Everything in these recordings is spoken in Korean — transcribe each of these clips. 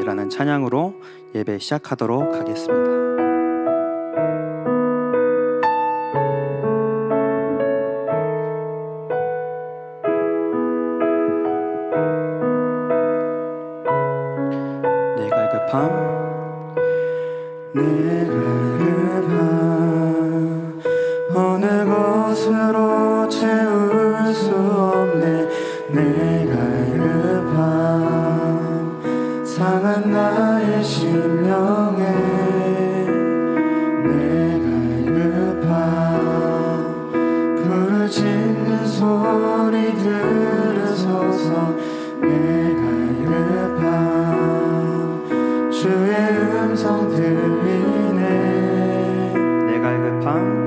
이라는 찬양으로 예배 시작하도록 하겠습니다. 내 갈급함 어느 것으로 채울 수 없네. 내 갈급함 상한 나의 심령에 내 갈급함 부르짖는 소리 들으소서. 내 갈급함 주의 음성 들리네. 내 갈급함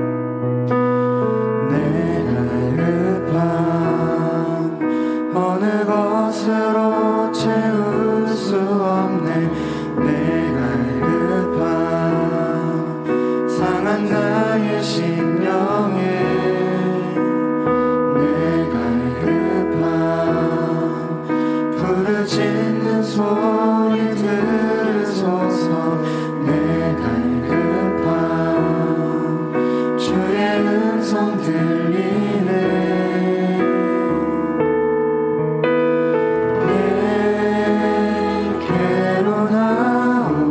어느 것으로 채울 수 없네. 내 갈급함 상한 나의 심령에 내 갈급함 부르짖는 소리 들으소서. 내 갈급함 주의 음성 들리네. 내게로 나오라.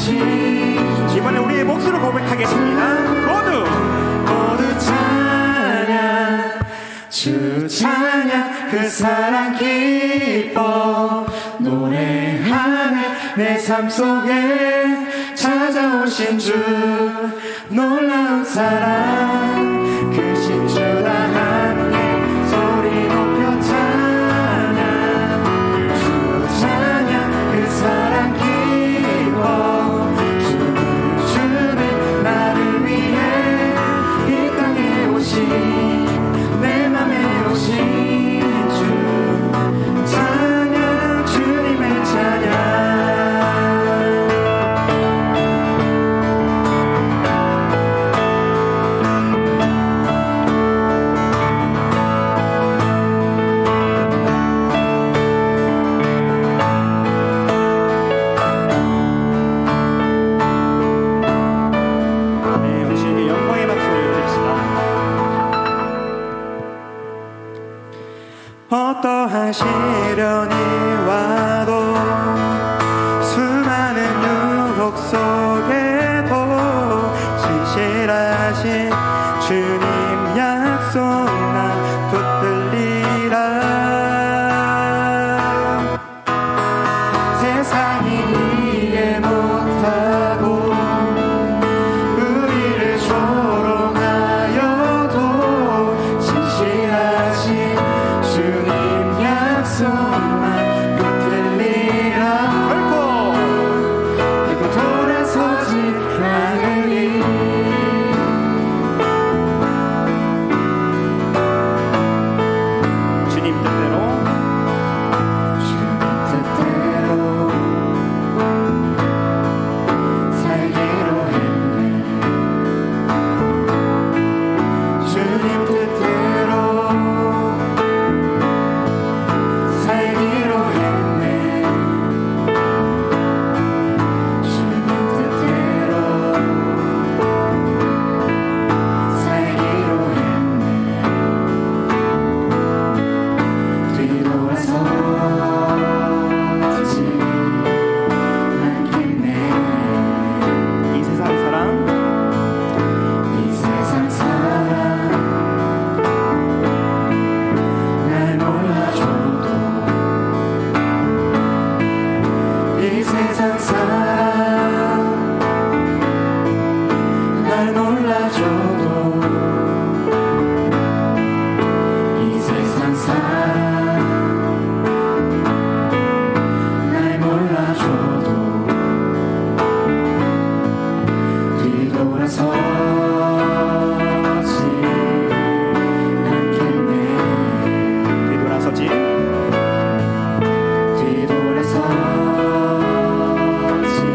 오신 이번에 우리의 몫으로 고백하겠습니다. 모두 찬양 주 찬양 그 사랑 기뻐 노래하네 내 삶 속에 찾아오신 주 놀라운 사랑 그 신주다 함께 소리 높여 찬양 주 찬양 그 사랑 기뻐 주는 나를 위해 이 땅에 오신 내 맘에 오신 주 찬양 주님의 찬양 네, 우리 주님께 영광의 박수를 드립시다. 어떠한 시련이 와도 수많은 유혹 속에도 신실하신 주님 약속 난 붙들리라 세상이 이해 못하고 우리를 조롱하여도 신실하신 주님 약속만 붙들리라 결코 돌아서지 않으리 주님 뜻대로 주님 뜻대로 살기로 했네 주님 뜻대로 살기로 했네 주님 뜻대로 살기로 했네 뒤돌아서지 않겠네 이 세상 사랑 이 세상 사랑 날 몰라줘도 이 세상 사랑 날 몰라줘도 이 세상 사랑 날 몰라줘도 뒤돌아서지 않겠네 뒤돌아서지 뒤돌아서지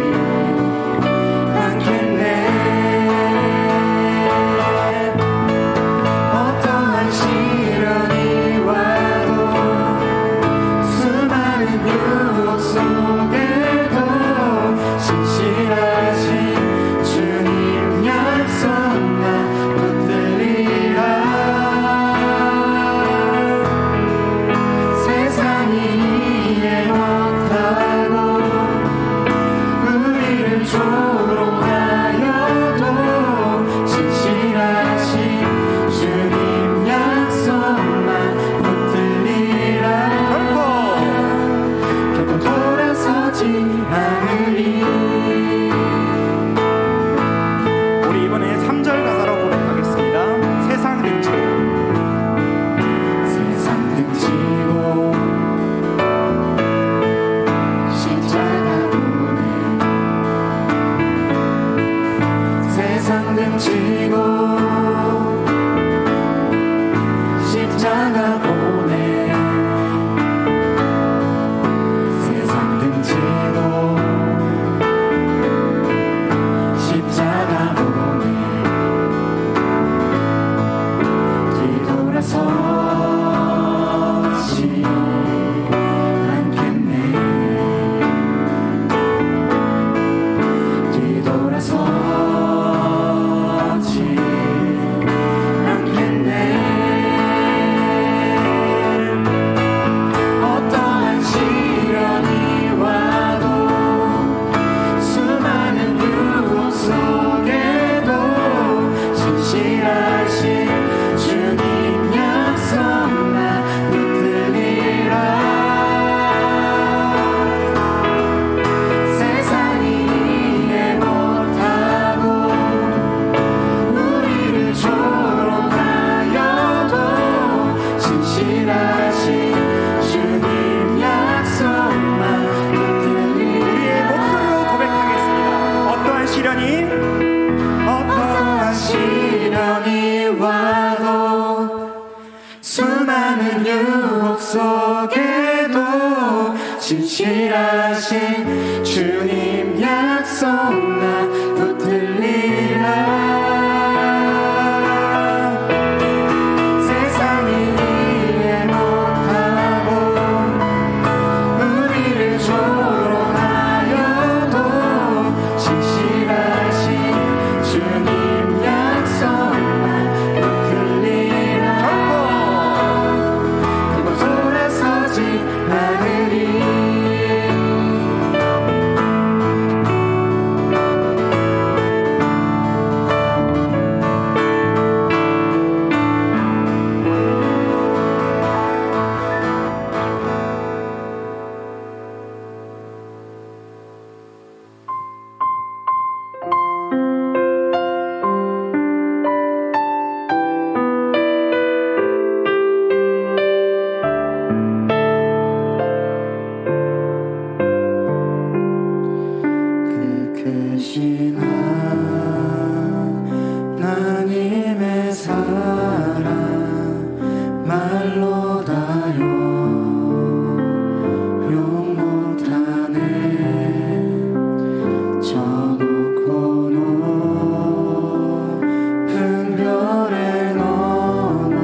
신실하신 주님 약속 나 붙들리라. 세상이 이해 못하고 우리를 조롱하여도 신실하신 주님 약속만 붙들리라. 그곳 돌아서지 않으리. 크신 하나님의 사랑 말로 다 용용 못하네. 저 높고 높은 별에 넘어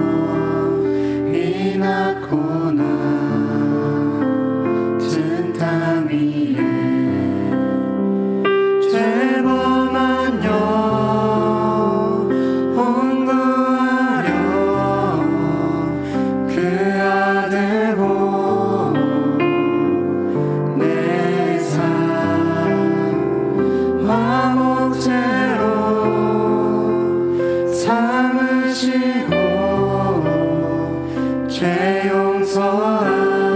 이 낮고 낮은 땅 위에 죄범한 영혼 구하려 그 아들 보내사 화목제로 삼으시고 죄 용서하셨네.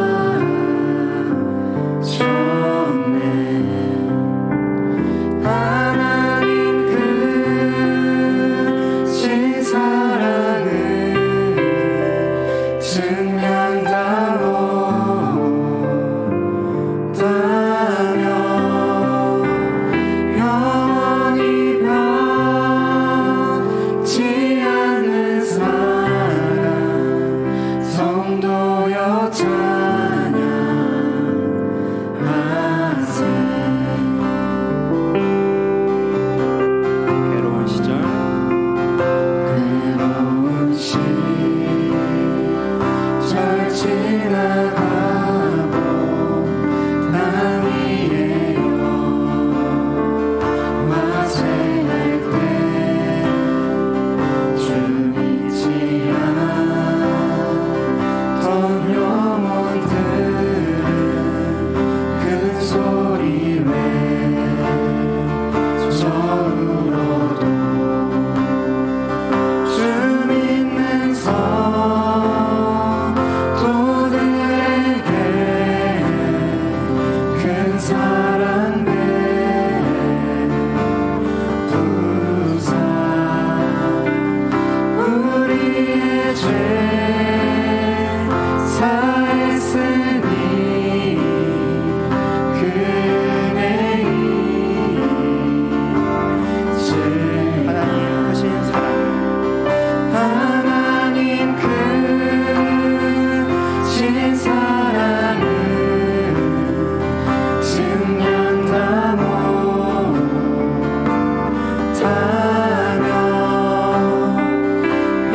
하나님 크신 사랑을 증명다 못하며 영원히 변치 않는 사랑 성도여 찬양하세. 괴로운 시절 괴로운 시절 지나가고 나 위에요 마세할 때 주 믿지 않던 영혼들은 큰 소리 외쳐울어도 주 믿는 성도들에게 큰 사랑 베푸사 우리의 죄 사했으니 그 은혜이 하나님 크신 사랑 하나님 크신 사랑을 증명다 못하며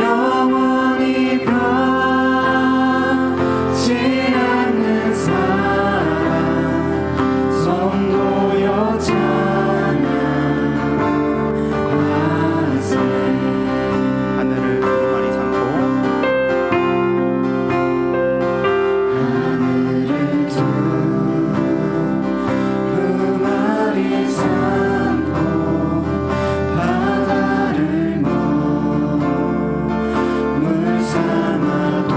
영원히 변치 않는 사랑 성도여 찬양하세. 하늘을 두루마리 삼고 하늘을 두루마리 삼고 바다를 물 삼아도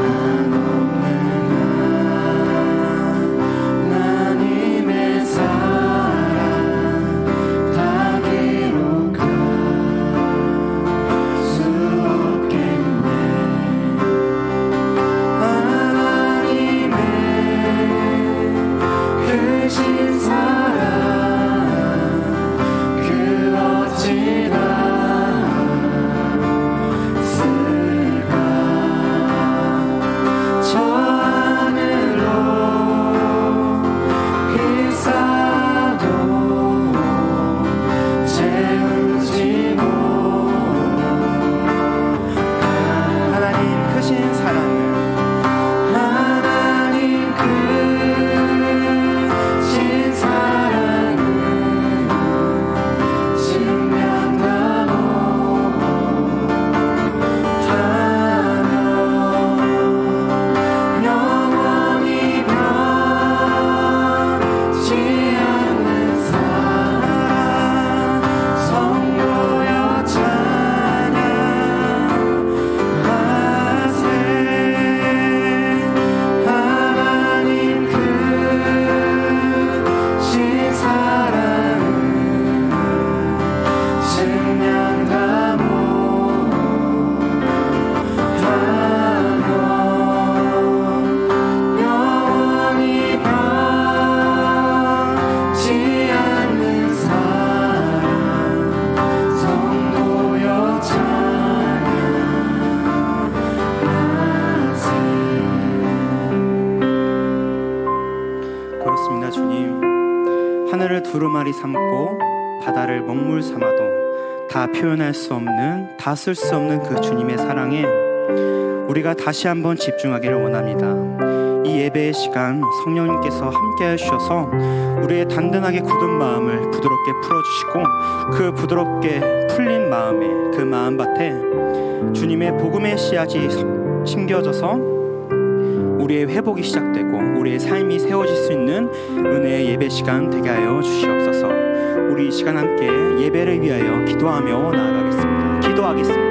한없는 하나님의 사랑 다 기록할 수 없겠네. 하나님의 크신 사랑 그 어찌다 쓸까. 저 하늘 주님, 하늘을 두루마리 삼고 바다를 먹물 삼아도 다 표현할 수 없는, 다 쓸 수 없는 그 주님의 사랑에 우리가 다시 한번 집중하기를 원합니다. 이 예배의 시간 성령님께서 함께 해주셔서 우리의 단단하게 굳은 마음을 부드럽게 풀어주시고, 그 부드럽게 풀린 마음에, 그 마음밭에 주님의 복음의 씨앗이 심겨져서 우리의 회복이 시작되고 우리의 삶이 세워질 수 있는 은혜의 예배 시간 되게 하여 주시옵소서. 우리 이 시간 함께 예배를 위하여 기도하며 나아가겠습니다. 기도하겠습니다.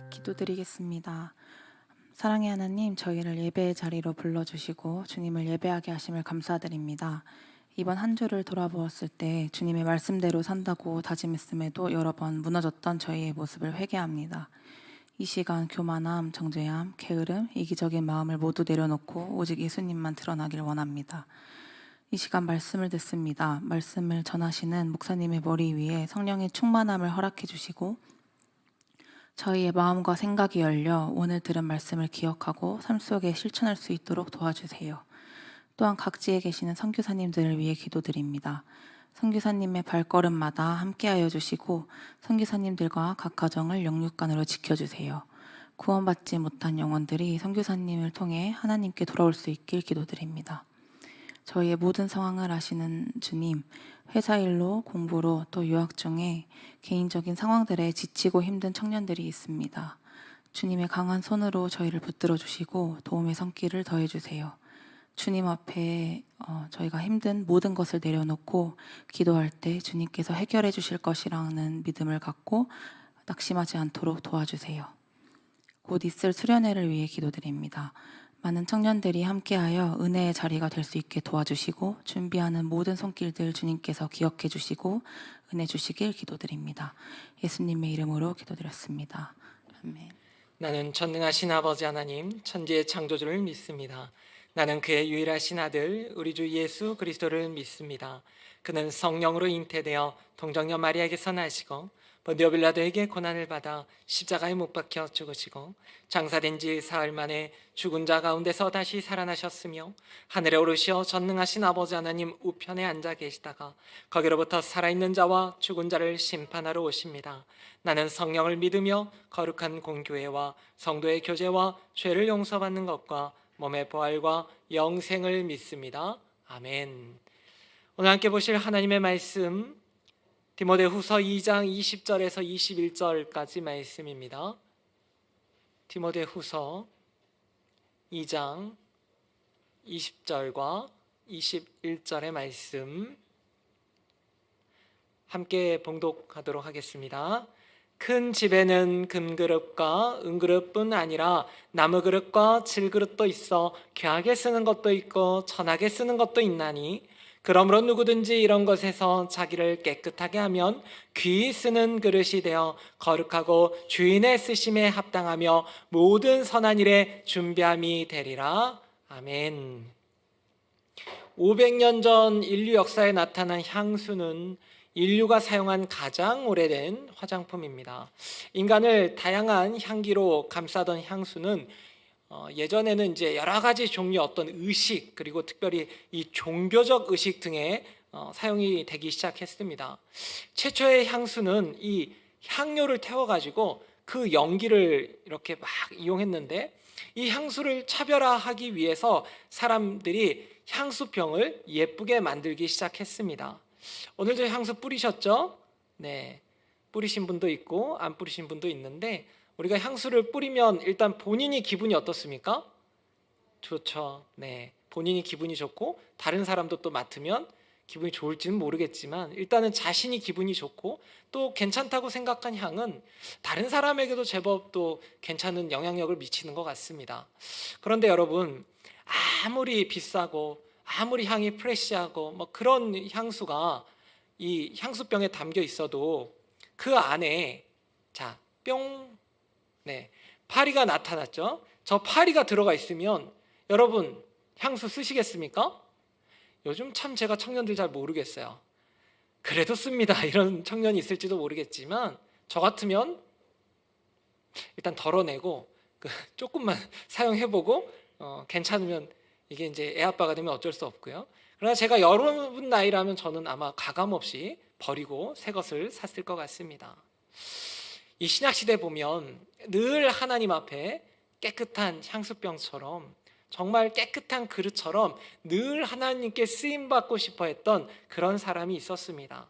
기도드리겠습니다. 사랑의 하나님, 저희를 예배의 자리로 불러주시고 주님을 예배하게 하심을 감사드립니다. 이번 한 주를 돌아보았을 때 주님의 말씀대로 산다고 다짐했음에도 여러 번 무너졌던 저희의 모습을 회개합니다. 이 시간 교만함, 정죄함, 게으름, 이기적인 마음을 모두 내려놓고 오직 예수님만 드러나길 원합니다. 이 시간 말씀을 듣습니다. 말씀을 전하시는 목사님의 머리 위에 성령의 충만함을 허락해 주시고 저희의 마음과 생각이 열려 오늘 들은 말씀을 기억하고 삶 속에 실천할 수 있도록 도와주세요. 또한 각지에 계시는 선교사님들을 위해 기도드립니다. 선교사님의 발걸음마다 함께하여 주시고 선교사님들과 각 가정을 영육간으로 지켜주세요. 구원받지 못한 영혼들이 선교사님을 통해 하나님께 돌아올 수 있길 기도드립니다. 저희의 모든 상황을 아시는 주님, 회사 일로, 공부로, 또 유학 중에 개인적인 상황들에 지치고 힘든 청년들이 있습니다. 주님의 강한 손으로 저희를 붙들어 주시고 도움의 손길을 더해 주세요. 주님 앞에 저희가 힘든 모든 것을 내려놓고 기도할 때 주님께서 해결해 주실 것이라는 믿음을 갖고 낙심하지 않도록 도와주세요. 곧 있을 수련회를 위해 기도드립니다. 많은 청년들이 함께하여 은혜의 자리가 될 수 있게 도와주시고 준비하는 모든 손길들 주님께서 기억해 주시고 은혜 주시길 기도드립니다. 예수님의 이름으로 기도드렸습니다. 아멘. 나는 전능하신 아버지 하나님, 천지의 창조주를 믿습니다. 나는 그의 유일하신 아들 우리 주 예수 그리스도를 믿습니다. 그는 성령으로 잉태되어 동정녀 마리아에게서 나시고 본디오 빌라도에게 고난을 받아 십자가에 못 박혀 죽으시고 장사된 지 사흘 만에 죽은 자 가운데서 다시 살아나셨으며 하늘에 오르시어 전능하신 아버지 하나님 우편에 앉아 계시다가 거기로부터 살아있는 자와 죽은 자를 심판하러 오십니다. 나는 성령을 믿으며 거룩한 공교회와 성도의 교제와 죄를 용서받는 것과 몸의 부활과 영생을 믿습니다. 아멘. 오늘 함께 보실 하나님의 말씀 디모데후서 2장 20절에서 21절까지 말씀입니다. 디모데후서 2장 20절과 21절의 말씀 함께 봉독하도록 하겠습니다. 큰 집에는 금그릇과 은그릇뿐 아니라 나무그릇과 질그릇도 있어 귀하게 쓰는 것도 있고 천하게 쓰는 것도 있나니 그러므로 누구든지 이런 것에서 자기를 깨끗하게 하면 귀히 쓰는 그릇이 되어 거룩하고 주인의 쓰심에 합당하며 모든 선한 일에 준비함이 되리라. 아멘. 500년 전 인류 역사에 나타난 향수는 인류가 사용한 가장 오래된 화장품입니다. 인간을 다양한 향기로 감싸던 향수는 예전에는 이제 여러 가지 종류의 어떤 의식, 그리고 특별히 이 종교적 의식 등에 사용이 되기 시작했습니다. 최초의 향수는 이 향료를 태워가지고 그 연기를 이렇게 막 이용했는데, 이 향수를 차별화하기 위해서 사람들이 향수병을 예쁘게 만들기 시작했습니다. 오늘도 향수 뿌리셨죠? 네, 뿌리신 분도 있고 안 뿌리신 분도 있는데, 우리가 향수를 뿌리면 일단 본인이 기분이 어떻습니까? 좋죠. 네, 본인이 기분이 좋고 다른 사람도 또 맡으면 기분이 좋을지는 모르겠지만, 일단은 자신이 기분이 좋고 또 괜찮다고 생각한 향은 다른 사람에게도 제법 또 괜찮은 영향력을 미치는 것 같습니다. 그런데 여러분, 아무리 비싸고 아무리 향이 프레시하고 뭐 그런 향수가 이 향수병에 담겨 있어도 그 안에 자, 뿅, 네, 파리가 나타났죠. 저 파리가 들어가 있으면 여러분 향수 쓰시겠습니까? 요즘 참 제가 청년들 잘 모르겠어요. 그래도 씁니다. 이런 청년이 있을지도 모르겠지만, 저 같으면 일단 덜어내고 조금만 사용해보고 괜찮으면 이게 이제 애 아빠가 되면 어쩔 수 없고요. 그러나 제가 여러분 나이라면 저는 아마 가감없이 버리고 새 것을 샀을 것 같습니다. 이 신약 시대 보면 늘 하나님 앞에 깨끗한 향수병처럼, 정말 깨끗한 그릇처럼 늘 하나님께 쓰임받고 싶어 했던 그런 사람이 있었습니다.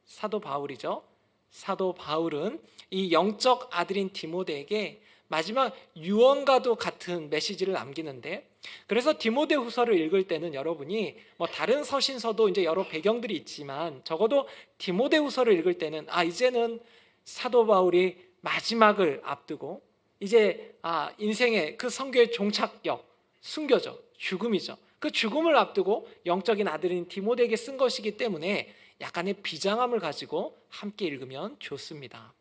사도 바울이죠. 사도 바울은 이 영적 아들인 디모데에게 마지막 유언과도 같은 메시지를 남기는데, 그래서 디모데 후서를 읽을 때는 여러분이 뭐 다른 서신서도 이제 여러 배경들이 있지만, 적어도 디모데 후서를 읽을 때는 이제는 사도 바울이 마지막을 앞두고 이제 인생의 그 선교의 종착역, 순교죠. 죽음이죠. 그 죽음을 앞두고 영적인 아들인 디모데에게 쓴 것이기 때문에 약간의 비장함을 가지고 함께 읽으면 좋습니다.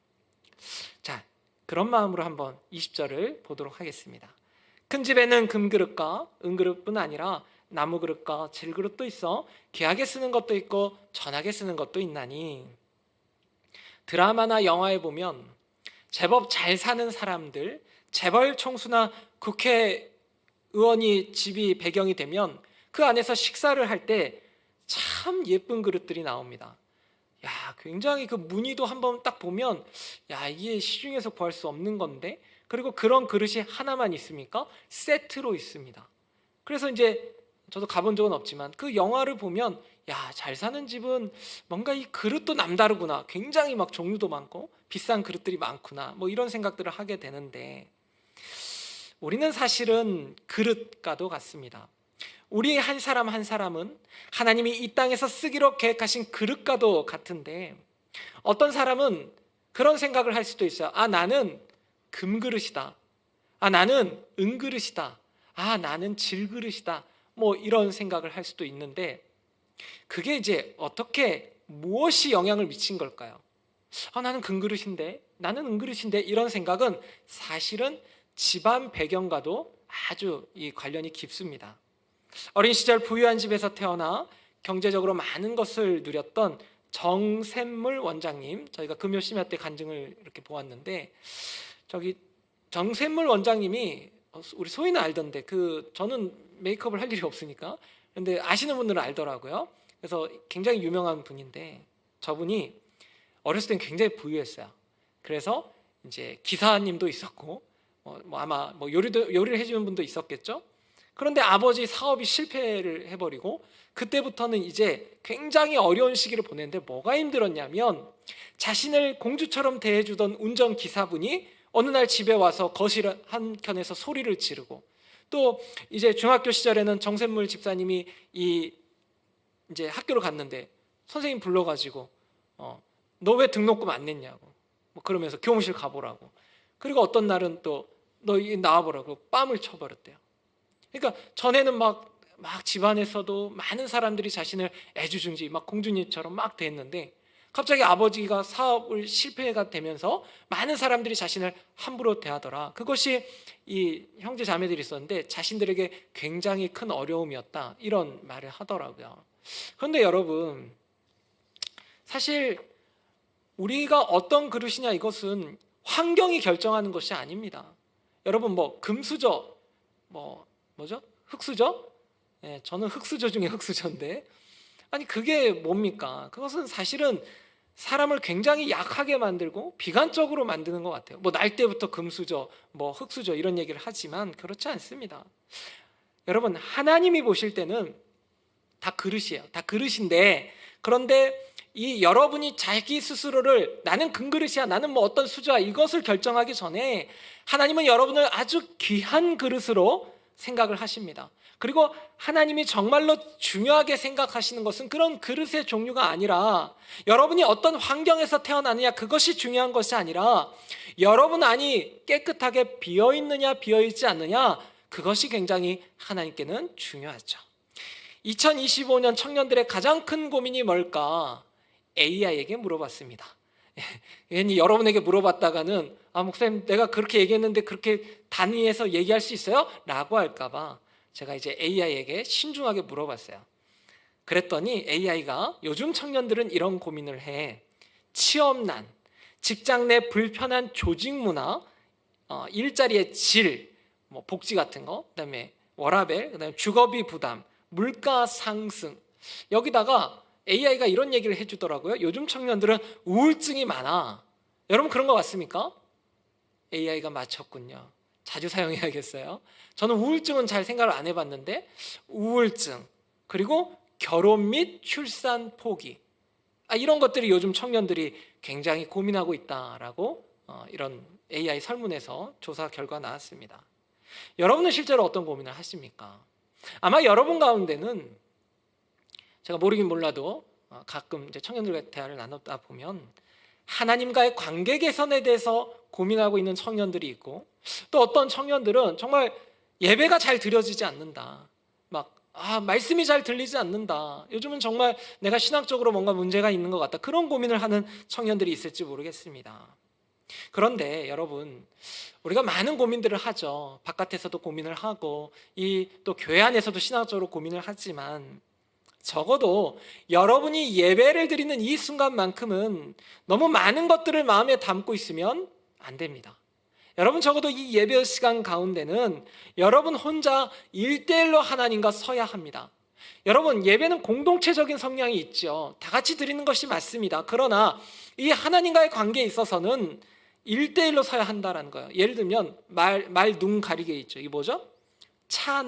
자, 그런 마음으로 한번 20절을 보도록 하겠습니다. 큰 집에는 금그릇과 은그릇뿐 아니라 나무그릇과 질그릇도 있어 귀하게 쓰는 것도 있고 전하게 쓰는 것도 있나니, 드라마나 영화에 보면 제법 잘 사는 사람들, 재벌 총수나 국회의원이 집이 배경이 되면 그 안에서 식사를 할 때 참 예쁜 그릇들이 나옵니다. 야, 굉장히 그 무늬도 한번 딱 보면 이게 시중에서 구할 수 없는 건데, 그리고 그런 그릇이 하나만 있습니까? 세트로 있습니다. 그래서 이제 저도 가본 적은 없지만 그 영화를 보면 잘 사는 집은 뭔가 이 그릇도 남다르구나, 굉장히 막 종류도 많고 비싼 그릇들이 많구나, 뭐 이런 생각들을 하게 되는데, 우리는 사실은 그릇과도 같습니다. 우리 한 사람 한 사람은 하나님이 이 땅에서 쓰기로 계획하신 그릇과도 같은데, 어떤 사람은 그런 생각을 할 수도 있어요. 나는 금그릇이다, 나는 은그릇이다, 나는 질그릇이다, 뭐 이런 생각을 할 수도 있는데, 그게 이제 어떻게 무엇이 영향을 미친 걸까요? 나는 금그릇인데, 나는 은그릇인데, 이런 생각은 사실은 집안 배경과도 아주 이 관련이 깊습니다. 어린 시절 부유한 집에서 태어나 경제적으로 많은 것을 누렸던 정샘물 원장님, 저희가 금요 심야 때 간증을 이렇게 보았는데, 저기 정샘물 원장님이 우리 소희는 알던데, 저는 메이크업을 할 일이 없으니까, 근데 아시는 분들은 알더라고요. 그래서 굉장히 유명한 분인데, 저분이 어렸을 땐 굉장히 부유했어요. 그래서 이제 기사님도 있었고, 아마 요리를 해주는 분도 있었겠죠. 그런데 아버지 사업이 실패를 해버리고, 그때부터는 이제 굉장히 어려운 시기를 보냈는데, 뭐가 힘들었냐면 자신을 공주처럼 대해주던 운전기사분이 어느 날 집에 와서 거실 한켠에서 소리를 지르고, 또 이제 중학교 시절에는 정샘물 집사님이 이제 학교를 갔는데 선생님 불러가지고 너 왜 등록금 안 냈냐고, 뭐 그러면서 교무실 가보라고, 그리고 어떤 날은 또 너 나와보라고 뺨을 쳐버렸대요. 그러니까 전에는 막 집안에서도 많은 사람들이 자신을 애지중지 막 공주님처럼 막 대했는데, 갑자기 아버지가 사업을 실패가 되면서 많은 사람들이 자신을 함부로 대하더라. 그것이 이 형제 자매들이 있었는데 자신들에게 굉장히 큰 어려움이었다, 이런 말을 하더라고요. 그런데 여러분, 사실 우리가 어떤 그릇이냐, 이것은 환경이 결정하는 것이 아닙니다. 여러분, 뭐 금수저, 뭐죠? 흙수저? 네, 저는 흙수저 중에 흙수저인데, 아니 그게 뭡니까? 그것은 사실은 사람을 굉장히 약하게 만들고 비관적으로 만드는 것 같아요. 뭐 날 때부터 금수저, 뭐 흙수저 이런 얘기를 하지만 그렇지 않습니다. 여러분, 하나님이 보실 때는 다 그릇이에요. 다 그릇인데, 그런데 이 여러분이 자기 스스로를 나는 금그릇이야, 나는 뭐 어떤 수저야, 이것을 결정하기 전에 하나님은 여러분을 아주 귀한 그릇으로 생각을 하십니다. 그리고 하나님이 정말로 중요하게 생각하시는 것은 그런 그릇의 종류가 아니라 여러분이 어떤 환경에서 태어나느냐, 그것이 중요한 것이 아니라 여러분 안이 깨끗하게 비어있느냐 비어있지 않느냐, 그것이 굉장히 하나님께는 중요하죠. 2025년 청년들의 가장 큰 고민이 뭘까? AI에게 물어봤습니다. 괜히 여러분에게 물어봤다가는 목사님 내가 그렇게 얘기했는데 그렇게 단위에서 얘기할 수 있어요? 라고 할까봐 제가 이제 AI에게 신중하게 물어봤어요. 그랬더니 AI가 요즘 청년들은 이런 고민을 해. 취업난, 직장 내 불편한 조직 문화, 일자리의 질, 뭐 복지 같은 거, 그다음에 워라밸, 그다음에 주거비 부담, 물가 상승. 여기다가 AI가 이런 얘기를 해주더라고요. 요즘 청년들은 우울증이 많아. 여러분 그런 거 같습니까? AI가 맞췄군요. 자주 사용해야겠어요. 저는 우울증은 잘 생각을 안 해봤는데, 우울증, 그리고 결혼 및 출산 포기, 이런 것들이 요즘 청년들이 굉장히 고민하고 있다라고 이런 AI 설문에서 조사 결과 나왔습니다. 여러분은 실제로 어떤 고민을 하십니까? 아마 여러분 가운데는 제가 모르긴 몰라도 가끔 이제 청년들과 대화를 나누다 보면 하나님과의 관계 개선에 대해서 고민하고 있는 청년들이 있고, 또 어떤 청년들은 정말 예배가 잘 드려지지 않는다, 말씀이 잘 들리지 않는다, 요즘은 정말 내가 신학적으로 뭔가 문제가 있는 것 같다, 그런 고민을 하는 청년들이 있을지 모르겠습니다. 그런데 여러분, 우리가 많은 고민들을 하죠. 바깥에서도 고민을 하고 또 교회 안에서도 신학적으로 고민을 하지만, 적어도 여러분이 예배를 드리는 이 순간만큼은 너무 많은 것들을 마음에 담고 있으면 안 됩니다. 여러분, 적어도 이 예배 시간 가운데는 여러분 혼자 1대1로 하나님과 서야 합니다. 여러분, 예배는 공동체적인 성향이 있죠. 다 같이 드리는 것이 맞습니다. 그러나 이 하나님과의 관계에 있어서는 1대1로 서야 한다는 거예요. 예를 들면 말 눈 가리개 있죠. 이게 뭐죠? 차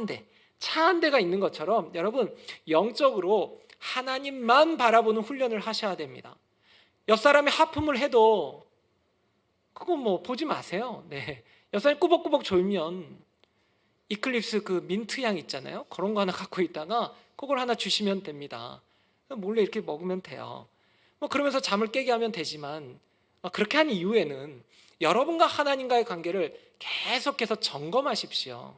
한 대가 있는 것처럼 여러분, 영적으로 하나님만 바라보는 훈련을 하셔야 됩니다. 옆 사람이 하품을 해도 그거 뭐 보지 마세요. 네. 옆 사람이 꾸벅꾸벅 졸면 이클립스 그 민트 향 있잖아요. 그런 거 하나 갖고 있다가 그걸 하나 주시면 됩니다. 몰래 이렇게 먹으면 돼요. 그러면서 잠을 깨게 하면 되지만, 그렇게 한 이후에는 여러분과 하나님과의 관계를 계속해서 점검하십시오.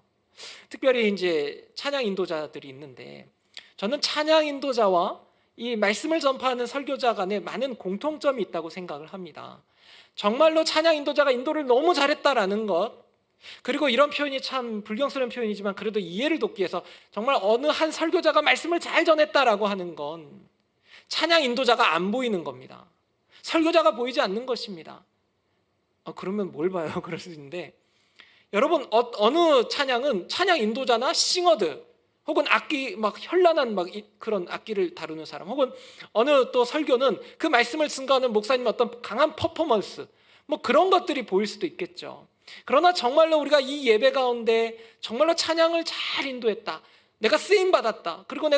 특별히 이제 찬양 인도자들이 있는데, 저는 찬양 인도자와 이 말씀을 전파하는 설교자 간에 많은 공통점이 있다고 생각을 합니다. 정말로 찬양 인도자가 인도를 너무 잘했다라는 것, 그리고 이런 표현이 참 불경스러운 표현이지만 그래도 이해를 돕기 위해서 정말 어느 한 설교자가 말씀을 잘 전했다라고 하는 건 찬양 인도자가 안 보이는 겁니다. 설교자가 보이지 않는 것입니다. 그러면 뭘 봐요? 그럴 수 있는데, 여러분, 어느 찬양은 찬양 인도자나 싱어들, 혹은 악기 현란한 그런 악기를 다루는 사람, 혹은 어느 또 설교는 그 말씀을 증거하는 목사님 어떤 강한 퍼포먼스, 그런 것들이 보일 수도 있겠죠. 그러나 정말로 우리가 이 예배 가운데 정말로 찬양을 잘 인도했다, 내가 쓰임 받았다, 그리고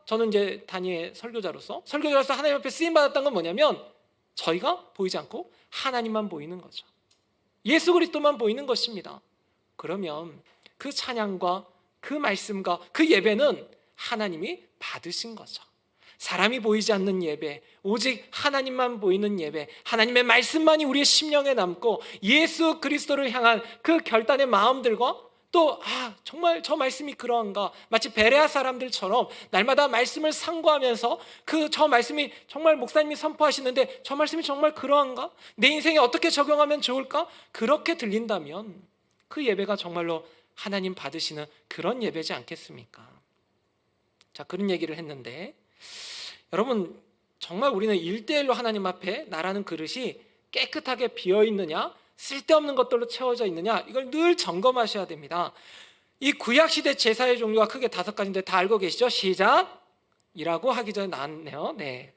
저는 이제 단위의 설교자로서 하나님 앞에 쓰임 받았다는 건 뭐냐면, 저희가 보이지 않고 하나님만 보이는 거죠. 예수 그리스도만 보이는 것입니다. 그러면 그 찬양과 그 말씀과 그 예배는 하나님이 받으신 거죠. 사람이 보이지 않는 예배, 오직 하나님만 보이는 예배, 하나님의 말씀만이 우리의 심령에 남고 예수 그리스도를 향한 그 결단의 마음들과, 또 정말 저 말씀이 그러한가, 마치 베레아 사람들처럼 날마다 말씀을 상고하면서 저 말씀이 정말 목사님이 선포하시는데 저 말씀이 정말 그러한가, 내 인생에 어떻게 적용하면 좋을까, 그렇게 들린다면 그 예배가 정말로 하나님 받으시는 그런 예배지 않겠습니까? 자, 그런 얘기를 했는데, 여러분, 정말 우리는 1대1로 하나님 앞에 나라는 그릇이 깨끗하게 비어있느냐, 쓸데없는 것들로 채워져 있느냐, 이걸 늘 점검하셔야 됩니다. 이 구약시대 제사의 종류가 크게 5가지인데 다 알고 계시죠? 시작! 이라고 하기 전에 나왔네요. 네.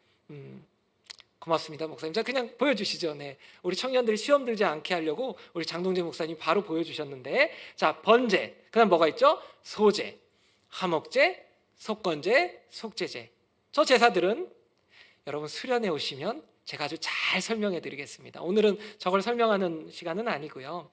고맙습니다, 목사님. 자, 그냥 보여주시죠. 네. 우리 청년들이 시험 들지 않게 하려고 우리 장동재 목사님 바로 보여주셨는데, 자, 번제, 그 다음 뭐가 있죠? 소제, 하목제, 속건제, 속제제. 저 제사들은 여러분 수련회 오시면 제가 아주 잘 설명해 드리겠습니다. 오늘은 저걸 설명하는 시간은 아니고요.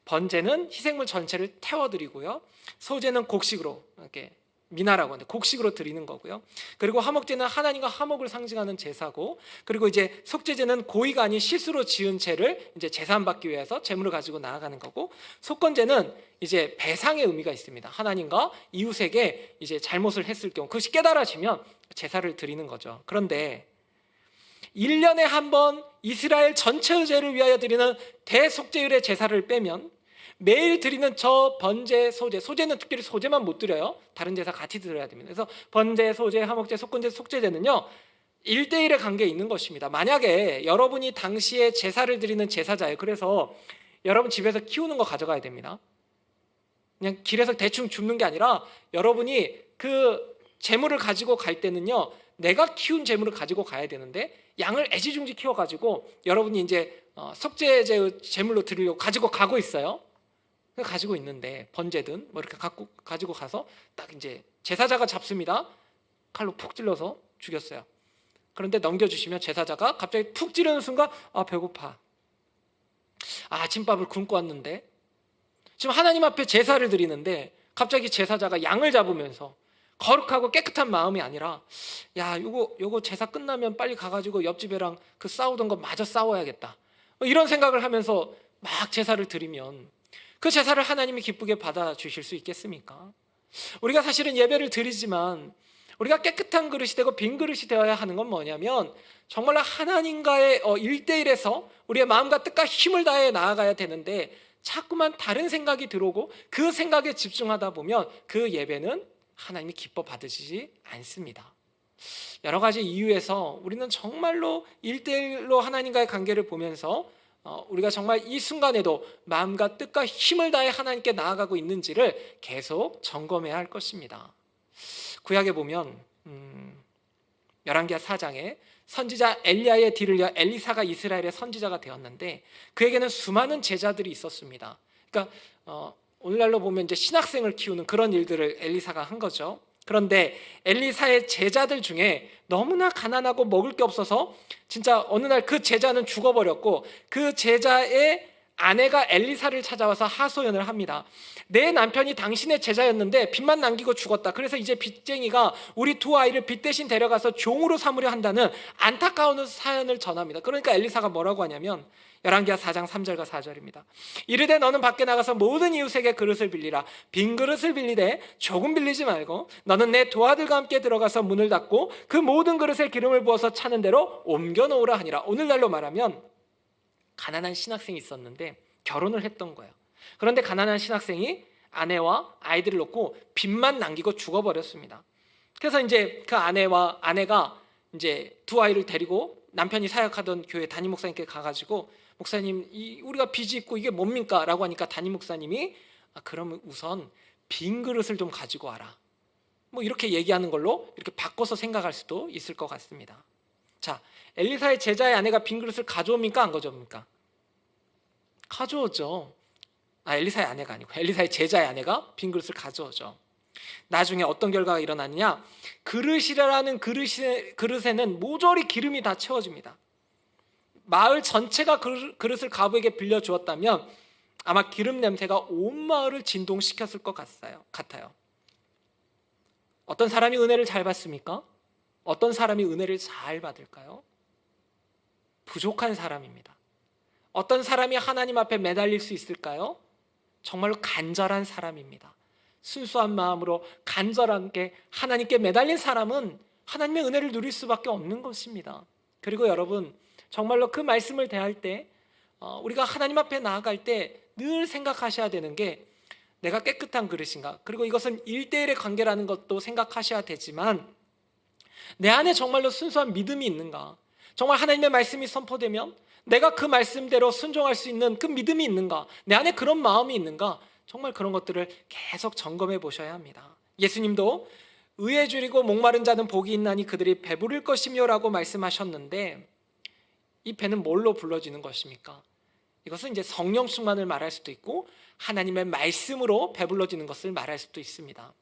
번제는 희생물 전체를 태워드리고요. 소제는 곡식으로, 이렇게 미나라고 하는데 곡식으로 드리는 거고요. 그리고 화목제는 하나님과 화목을 상징하는 제사고, 그리고 이제 속제제는 고의가 아닌 실수로 지은 죄를 이제 제사함받기 위해서 제물을 가지고 나아가는 거고, 속건제는 이제 배상의 의미가 있습니다. 하나님과 이웃에게 이제 잘못을 했을 경우 그것이 깨달아지면 제사를 드리는 거죠. 그런데 1년에 한 번 이스라엘 전체의 죄를 위하여 드리는 대속죄율의 제사를 빼면 매일 드리는 저 번제, 소제, 소제는 특별히 소제만 못 드려요. 다른 제사 같이 드려야 됩니다. 그래서 번제, 소제, 하목제, 속건제, 속제제는요 1대1의 관계에 있는 것입니다. 만약에 여러분이 당시에 제사를 드리는 제사자예요. 그래서 여러분 집에서 키우는 거 가져가야 됩니다. 그냥 길에서 대충 줍는 게 아니라 여러분이 그 제물을 가지고 갈 때는요 내가 키운 제물을 가지고 가야 되는데 양을 애지중지 키워가지고 여러분이 이제 속죄제 제물로 드리려고 가지고 가고 있어요. 가지고 있는데 번제든 뭐 이렇게 가지고 가서 딱 이제 제사자가 잡습니다. 칼로 푹 찔러서 죽였어요. 그런데 넘겨주시면 제사자가 갑자기 푹 찌르는 순간 배고파. 아침밥을 굶고 왔는데 지금 하나님 앞에 제사를 드리는데 갑자기 제사자가 양을 잡으면서 거룩하고 깨끗한 마음이 아니라 야 요거 제사 끝나면 빨리 가가지고 옆집애랑 그 싸우던 거 마저 싸워야겠다, 이런 생각을 하면서 막 제사를 드리면 그 제사를 하나님이 기쁘게 받아주실 수 있겠습니까? 우리가 사실은 예배를 드리지만 우리가 깨끗한 그릇이 되고 빈 그릇이 되어야 하는 건 뭐냐면 정말로 하나님과의 1대1에서 우리의 마음과 뜻과 힘을 다해 나아가야 되는데 자꾸만 다른 생각이 들어오고 그 생각에 집중하다 보면 그 예배는 하나님이 기뻐 받으시지 않습니다. 여러 가지 이유에서 우리는 정말로 1대1로 하나님과의 관계를 보면서 우리가 정말 이 순간에도 마음과 뜻과 힘을 다해 하나님께 나아가고 있는지를 계속 점검해야 할 것입니다. 구약에 보면 열왕기하 4장에 선지자 엘리야의 뒤를 이어 엘리사가 이스라엘의 선지자가 되었는데 그에게는 수많은 제자들이 있었습니다. 그러니까 오늘날로 보면 이제 신학생을 키우는 그런 일들을 엘리사가 한 거죠. 그런데 엘리사의 제자들 중에 너무나 가난하고 먹을 게 없어서 진짜 어느 날 그 제자는 죽어버렸고 그 제자의 아내가 엘리사를 찾아와서 하소연을 합니다. 내 남편이 당신의 제자였는데 빚만 남기고 죽었다. 그래서 이제 빚쟁이가 우리 두 아이를 빚 대신 데려가서 종으로 삼으려 한다는 안타까운 사연을 전합니다. 그러니까 엘리사가 뭐라고 하냐면 열왕기하 4장 3절과 4절입니다. 이르되 너는 밖에 나가서 모든 이웃에게 그릇을 빌리라. 빈 그릇을 빌리되 조금 빌리지 말고 너는 내 두 아들과 함께 들어가서 문을 닫고 그 모든 그릇에 기름을 부어서 차는 대로 옮겨 놓으라 하니라. 오늘날로 말하면 가난한 신학생이 있었는데 결혼을 했던 거예요. 그런데 가난한 신학생이 아내와 아이들을 놓고 빚만 남기고 죽어버렸습니다. 그래서 이제 그 아내가 이제 두 아이를 데리고 남편이 사역하던 교회 담임 목사님께 가가지고 목사님 우리가 빚이 있고 이게 뭡니까? 라고 하니까 담임 목사님이 그러면 우선 빈 그릇을 좀 가지고 와라, 뭐 이렇게 얘기하는 걸로 이렇게 바꿔서 생각할 수도 있을 것 같습니다. 자, 엘리사의 제자의 아내가 빈 그릇을 가져옵니까? 안 가져옵니까? 가져오죠. 엘리사의 아내가 아니고 엘리사의 제자의 아내가 빈 그릇을 가져오죠. 나중에 어떤 결과가 일어나느냐, 그릇이라는 그릇에는 모조리 기름이 다 채워집니다. 마을 전체가 그릇을 가부에게 빌려주었다면 아마 기름 냄새가 온 마을을 진동시켰을 것 같아요. 어떤 사람이 은혜를 잘 받습니까? 어떤 사람이 은혜를 잘 받을까요? 부족한 사람입니다. 어떤 사람이 하나님 앞에 매달릴 수 있을까요? 정말로 간절한 사람입니다. 순수한 마음으로 간절하게 하나님께 매달린 사람은 하나님의 은혜를 누릴 수밖에 없는 것입니다. 그리고 여러분, 정말로 그 말씀을 대할 때 우리가 하나님 앞에 나아갈 때 늘 생각하셔야 되는 게 내가 깨끗한 그릇인가, 그리고 이것은 1대1의 관계라는 것도 생각하셔야 되지만 내 안에 정말로 순수한 믿음이 있는가? 정말 하나님의 말씀이 선포되면 내가 그 말씀대로 순종할 수 있는 그 믿음이 있는가? 내 안에 그런 마음이 있는가? 정말 그런 것들을 계속 점검해 보셔야 합니다. 예수님도 의에 줄이고 목마른 자는 복이 있나니 그들이 배부를 것이며라고 말씀하셨는데, 이 배는 뭘로 불러지는 것입니까? 이것은 이제 성령 충만을 말할 수도 있고 하나님의 말씀으로 배불러지는 것을 말할 수도 있습니다.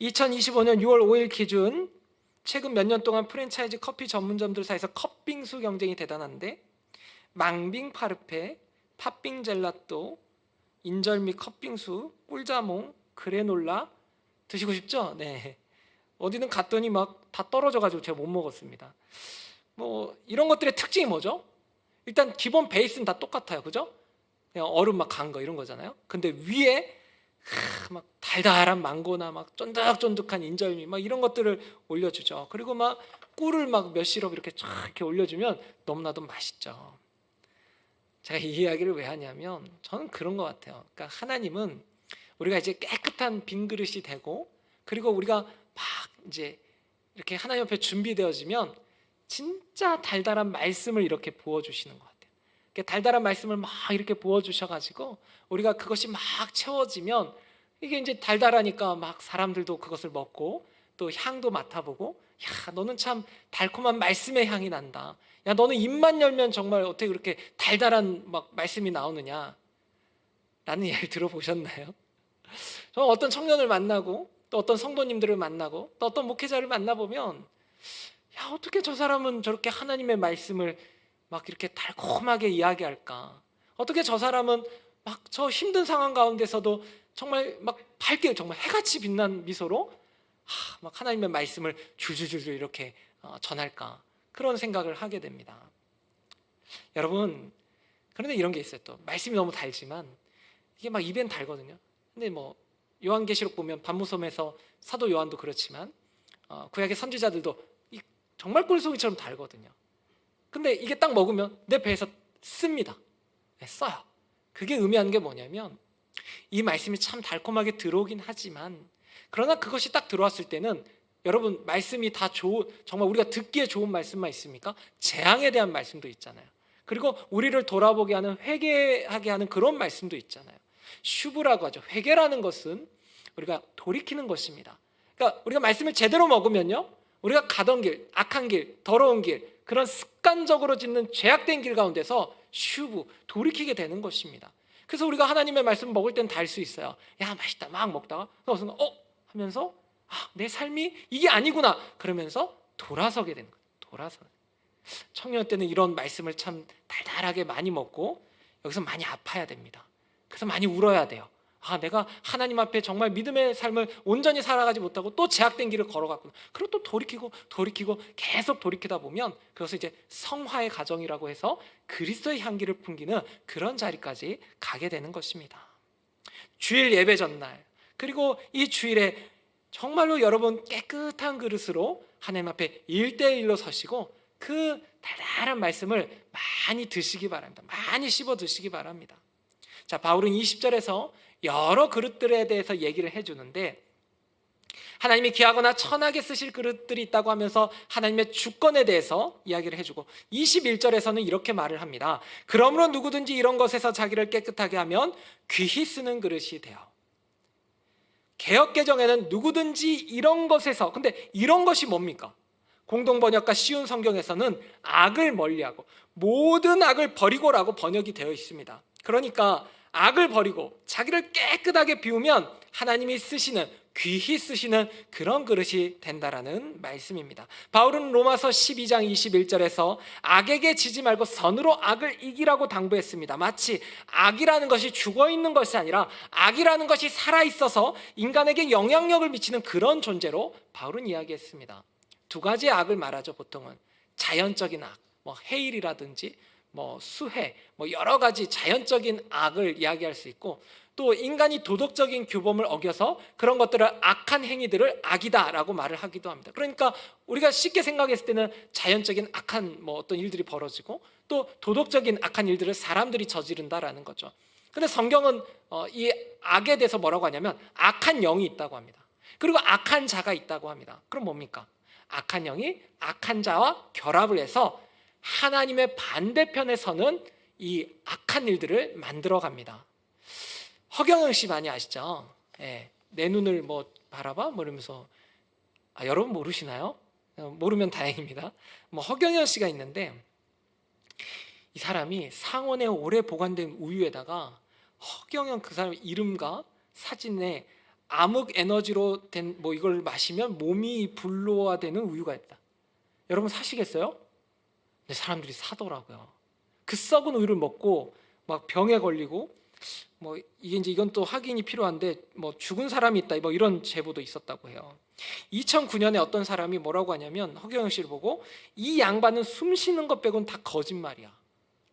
2025년 6월 5일 기준 최근 몇 년 동안 프랜차이즈 커피 전문점들 사이에서 컵빙수 경쟁이 대단한데, 망빙 파르페, 팥빙 젤라또, 인절미 컵빙수, 꿀자몽, 그래놀라 드시고 싶죠? 네. 어디는 갔더니 막 다 떨어져가지고 제가 못 먹었습니다. 뭐 이런 것들의 특징이 뭐죠? 일단 기본 베이스는 다 똑같아요, 그죠? 그냥 얼음 막 간 거 이런 거잖아요. 근데 위에 막 달달한 망고나 막 쫀득쫀득한 인절미 막 이런 것들을 올려주죠. 그리고 막 꿀을 막 몇 시럽 이렇게 쫙 이렇게 올려주면 너무나도 맛있죠. 제가 이 이야기를 왜 하냐면 저는 그런 것 같아요. 그러니까 하나님은 우리가 이제 깨끗한 빈 그릇이 되고, 그리고 우리가 막 이제 이렇게 하나님 앞에 준비되어지면 진짜 달달한 말씀을 이렇게 부어주시는 것 같아요. 달달한 말씀을 막 이렇게 부어주셔가지고 우리가 그것이 막 채워지면 이게 이제 달달하니까 막 사람들도 그것을 먹고 또 향도 맡아보고, 야, 너는 참 달콤한 말씀의 향이 난다. 야, 너는 입만 열면 정말 어떻게 그렇게 달달한 막 말씀이 나오느냐? 라는 이야기 들어보셨나요? 저는 어떤 청년을 만나고 또 어떤 성도님들을 만나고 또 어떤 목회자를 만나보면, 야, 어떻게 저 사람은 저렇게 하나님의 말씀을 막 이렇게 달콤하게 이야기할까? 어떻게 저 사람은 막 저 힘든 상황 가운데서도 정말 막 밝게 정말 해같이 빛난 미소로 막 하나님의 말씀을 줄줄줄 이렇게 전할까? 그런 생각을 하게 됩니다. 여러분, 그런데 이런 게 있어요. 또 말씀이 너무 달지만 이게 막 입엔 달거든요. 근데 뭐 요한계시록 보면 반무섬에서 사도 요한도 그렇지만 구약의 선지자들도 정말 꿀송이처럼 달거든요. 근데 이게 딱 먹으면 내 배에서 씁니다. 네, 써요. 그게 의미하는 게 뭐냐면 이 말씀이 참 달콤하게 들어오긴 하지만, 그러나 그것이 딱 들어왔을 때는 여러분, 말씀이 다 좋은, 정말 우리가 듣기에 좋은 말씀만 있습니까? 재앙에 대한 말씀도 있잖아요. 그리고 우리를 돌아보게 하는, 회개하게 하는 그런 말씀도 있잖아요. 슈브라고 하죠. 회개라는 것은 우리가 돌이키는 것입니다. 그러니까 우리가 말씀을 제대로 먹으면요, 우리가 가던 길, 악한 길, 더러운 길, 그런 습관적으로 짓는 죄악된 길 가운데서 슈브, 돌이키게 되는 것입니다. 그래서 우리가 하나님의 말씀을 먹을 때는 다 알 수 있어요. 야, 맛있다 막 먹다가 하면서 내 삶이 이게 아니구나 그러면서 돌아서게 되는 거예요. 돌아서. 청년 때는 이런 말씀을 참 달달하게 많이 먹고 여기서 많이 아파야 됩니다. 그래서 많이 울어야 돼요. 내가 하나님 앞에 정말 믿음의 삶을 온전히 살아가지 못하고 또 제약된 길을 걸어갔구나. 그리고 또 돌이키고 계속 돌이키다 보면 그것을 이제 성화의 과정이라고 해서 그리스도의 향기를 풍기는 그런 자리까지 가게 되는 것입니다. 주일 예배 전날, 그리고 이 주일에 정말로 여러분 깨끗한 그릇으로 하나님 앞에 1대1로 서시고 그 달달한 말씀을 많이 드시기 바랍니다. 많이 씹어 드시기 바랍니다. 자, 바울은 20절에서 여러 그릇들에 대해서 얘기를 해주는데, 하나님이 귀하거나 천하게 쓰실 그릇들이 있다고 하면서 하나님의 주권에 대해서 이야기를 해주고, 21절에서는 이렇게 말을 합니다. 그러므로 누구든지 이런 것에서 자기를 깨끗하게 하면 귀히 쓰는 그릇이 되어. 개역개정에는 누구든지 이런 것에서, 근데 이런 것이 뭡니까? 공동번역과 쉬운 성경에서는 악을 멀리하고 모든 악을 버리고라고 번역이 되어 있습니다. 그러니까 악을 버리고 자기를 깨끗하게 비우면 하나님이 쓰시는, 귀히 쓰시는 그런 그릇이 된다라는 말씀입니다. 바울은 로마서 12장 21절에서 악에게 지지 말고 선으로 악을 이기라고 당부했습니다. 마치 악이라는 것이 죽어있는 것이 아니라 악이라는 것이 살아있어서 인간에게 영향력을 미치는 그런 존재로 바울은 이야기했습니다. 두 가지의 악을 말하죠. 보통은 자연적인 악, 해일이라든지 수해, 여러 가지 자연적인 악을 이야기할 수 있고, 또 인간이 도덕적인 규범을 어겨서 그런 것들을, 악한 행위들을 악이다라고 말을 하기도 합니다. 그러니까 우리가 쉽게 생각했을 때는 자연적인 악한 어떤 일들이 벌어지고 또 도덕적인 악한 일들을 사람들이 저지른다라는 거죠. 그런데 성경은 이 악에 대해서 뭐라고 하냐면 악한 영이 있다고 합니다. 그리고 악한 자가 있다고 합니다. 그럼 뭡니까? 악한 영이 악한 자와 결합을 해서 하나님의 반대편에 서는 이 악한 일들을 만들어 갑니다. 허경영 씨 많이 아시죠? 예, 내 눈을 뭐 바라봐? 뭐 이러면서 여러분 모르시나요? 모르면 다행입니다. 뭐 허경영 씨가 있는데 이 사람이 상온에 오래 보관된 우유에다가 허경영 그 사람 이름과 사진에 암흑 에너지로 된 뭐 이걸 마시면 몸이 불로화되는 우유가 있다. 여러분 사시겠어요? 근데 사람들이 사더라고요. 그 썩은 우유를 먹고 막 병에 걸리고 뭐 이게 이제 이건 또 확인이 필요한데 뭐 죽은 사람이 있다 뭐 이런 제보도 있었다고 해요. 2009년에 어떤 사람이 뭐라고 하냐면 허경영 씨를 보고 이 양반은 숨 쉬는 것 빼고는 다 거짓말이야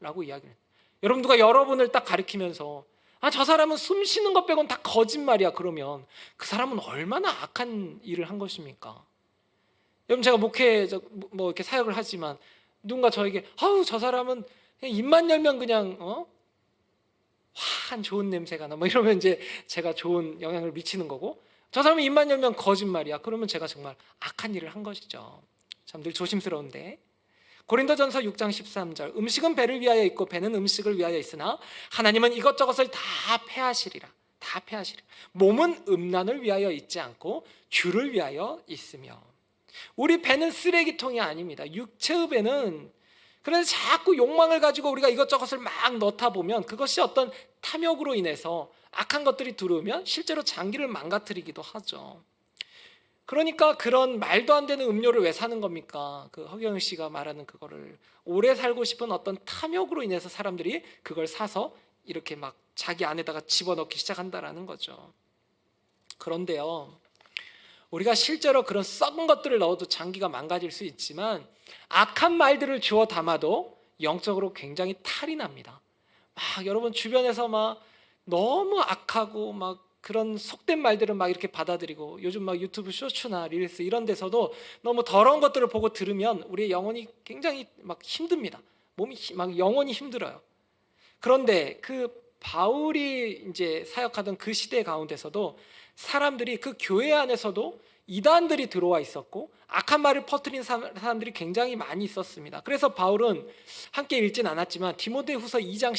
라고 이야기를 해요. 여러분 누가 여러분을 딱 가리키면서 저 사람은 숨 쉬는 것 빼고는 다 거짓말이야 그러면 그 사람은 얼마나 악한 일을 한 것입니까? 여러분 제가 목회 뭐 이렇게 사역을 하지만 누군가 저에게 저 사람은 그냥 입만 열면 그냥 화한 좋은 냄새가 나 뭐 이러면 이제 제가 좋은 영향을 미치는 거고 저 사람은 입만 열면 거짓말이야 그러면 제가 정말 악한 일을 한 것이죠. 참 늘 조심스러운데 고린도전서 6장 13절 음식은 배를 위하여 있고 배는 음식을 위하여 있으나 하나님은 이것저것을 다 패하시리라. 다 패하시리라. 몸은 음란을 위하여 있지 않고 주를 위하여 있으며 우리 배는 쓰레기통이 아닙니다. 육체의 배는 그래서 자꾸 욕망을 가지고 우리가 이것저것을 막 넣다 보면 그것이 어떤 탐욕으로 인해서 악한 것들이 들어오면 실제로 장기를 망가뜨리기도 하죠. 그러니까 그런 말도 안 되는 음료를 왜 사는 겁니까? 그 허경영 씨가 말하는 그거를 오래 살고 싶은 어떤 탐욕으로 인해서 사람들이 그걸 사서 이렇게 막 자기 안에다가 집어넣기 시작한다라는 거죠. 그런데요, 우리가 실제로 그런 썩은 것들을 넣어도 장기가 망가질 수 있지만 악한 말들을 주워 담아도 영적으로 굉장히 탈이 납니다. 여러분 주변에서 막 너무 악하고 막 그런 속된 말들을 막 이렇게 받아들이고 요즘 막 유튜브 쇼츠나 릴스 이런 데서도 너무 더러운 것들을 보고 들으면 우리의 영혼이 굉장히 막 힘듭니다. 몸이 막 영혼이 힘들어요. 그런데 그 바울이 이제 사역하던 그 시대 가운데서도 사람들이 그 교회 안에서도 이단들이 들어와 있었고 악한 말을 퍼뜨린 사람들이 굉장히 많이 있었습니다. 그래서 바울은 함께 읽진 않았지만 디모데후서 2장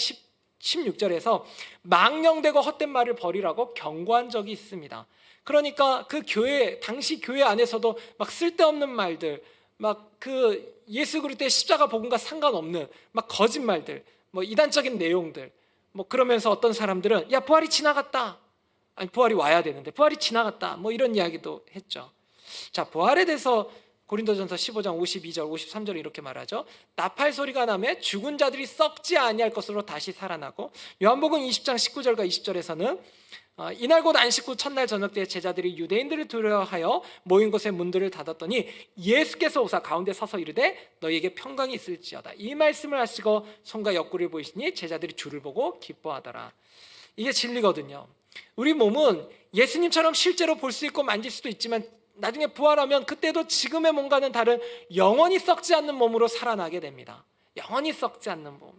16절에서 망령되고 헛된 말을 버리라고 경고한 적이 있습니다. 그러니까 그 교회 당시 교회 안에서도 막 쓸데없는 말들, 막 그 예수 그리스도의 십자가 복음과 상관없는 막 거짓말들, 뭐 이단적인 내용들, 뭐 그러면서 어떤 사람들은 야 부활이 지나갔다. 아니 부활이 와야 되는데 부활이 지나갔다. 뭐 이런 이야기도 했죠. 자, 부활에 대해서 고린도전서 15장 52절 53절에 이렇게 말하죠. 나팔 소리가 나매 죽은 자들이 썩지 아니할 것으로 다시 살아나고 요한복음 20장 19절과 20절에서는 이날 곧 안식 후 첫날 저녁 때에 제자들이 유대인들을 두려워하여 모인 곳의 문들을 닫았더니 예수께서 오사 가운데 서서 이르되 너희에게 평강이 있을지어다. 이 말씀을 하시고 손과 옆구리를 보이시니 제자들이 주를 보고 기뻐하더라. 이게 진리거든요. 우리 몸은 예수님처럼 실제로 볼 수 있고 만질 수도 있지만 나중에 부활하면 그때도 지금의 몸과는 다른 영원히 썩지 않는 몸으로 살아나게 됩니다. 영원히 썩지 않는 몸.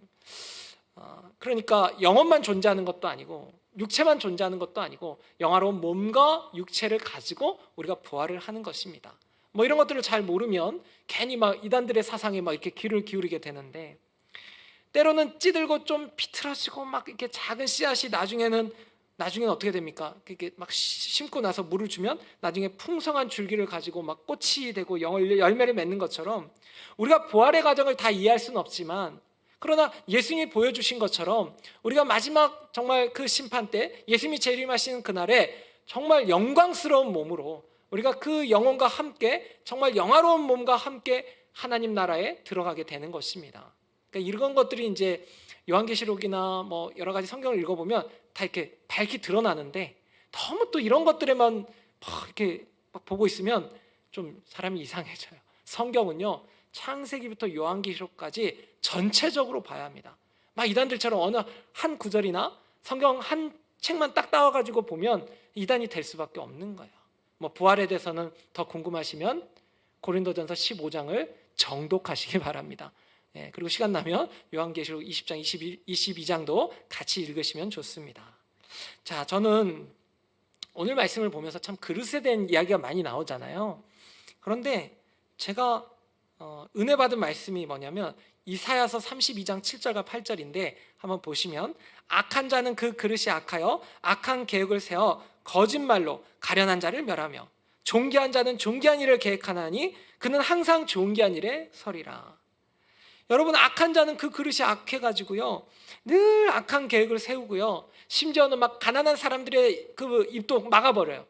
그러니까 영혼만 존재하는 것도 아니고 육체만 존재하는 것도 아니고 영화로운 몸과 육체를 가지고 우리가 부활을 하는 것입니다. 뭐 이런 것들을 잘 모르면 괜히 막 이단들의 사상에 막 이렇게 귀를 기울이게 되는데 때로는 찌들고 좀 비틀어지고 막 이렇게 작은 씨앗이 나중에는 어떻게 됩니까? 이렇게 막 심고 나서 물을 주면 나중에 풍성한 줄기를 가지고 막 꽃이 되고 열매를 맺는 것처럼 우리가 부활의 과정을 다 이해할 수는 없지만 그러나 예수님이 보여주신 것처럼 우리가 마지막 정말 그 심판 때 예수님이 재림하시는 그날에 정말 영광스러운 몸으로 우리가 그 영혼과 함께 정말 영화로운 몸과 함께 하나님 나라에 들어가게 되는 것입니다. 그러니까 이런 것들이 이제 요한계시록이나 뭐 여러 가지 성경을 읽어보면 다 이렇게 밝히 드러나는데 너무 또 이런 것들에만 막 이렇게 막 보고 있으면 좀 사람이 이상해져요. 성경은요 창세기부터 요한계시록까지 전체적으로 봐야 합니다. 막 이단들처럼 어느 한 구절이나 성경 한 책만 딱 따와가지고 보면 이단이 될 수밖에 없는 거예요. 뭐 부활에 대해서는 더 궁금하시면 고린도전서 15장을 정독하시기 바랍니다. 그리고 시간 나면 요한계시록 20장, 22장도 같이 읽으시면 좋습니다. 자, 저는 오늘 말씀을 보면서 참 그릇에 대한 이야기가 많이 나오잖아요. 그런데 제가 은혜 받은 말씀이 뭐냐면 이사야서 32장 7절과 8절인데 한번 보시면 악한 자는 그 그릇이 악하여 악한 계획을 세워 거짓말로 가련한 자를 멸하며 존귀한 자는 존귀한 일을 계획하나니 그는 항상 존귀한 일에 서리라. 여러분, 악한 자는 그 그릇이 악해가지고요 늘 악한 계획을 세우고요 심지어는 막 가난한 사람들의 그 입도 막아버려요.